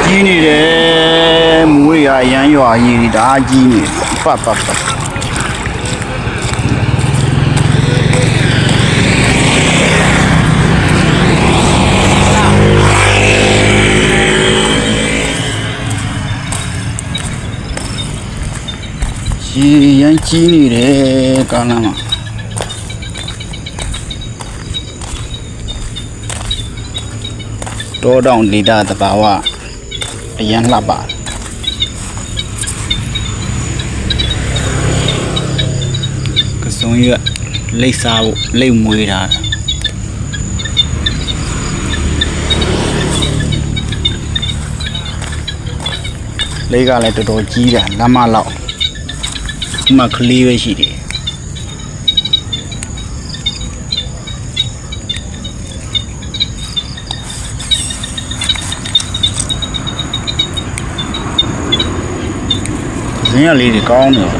ကြီးနေတယ်မွေးရရမ်းရွာကြီးဒါကြီးနေပတ်ရေရမ်းကြီးနေတယ်ကားလမ်းမှာတောတောင်ဒေသသဘာဝအရန်လှပကစုံရလိတ်စားဖို့လိတ်မွေးတာလိတ်ကလည်းတော်တော်ကြီးတာလမ်းမလောက်ဒီမှာကလေးပဲရှိတယ်ဇင်းရလေးတွေကောင်းတယ်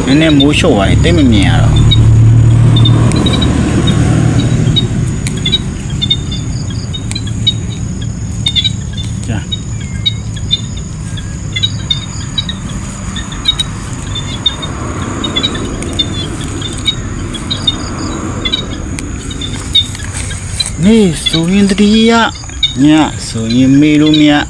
နည်းနည်းမိုးလျှော့သွားရင်တိတ်မမြင်ရတော့ကြာနေဆိုရင်တတိယညဆိုရင်မေလို့မြတ်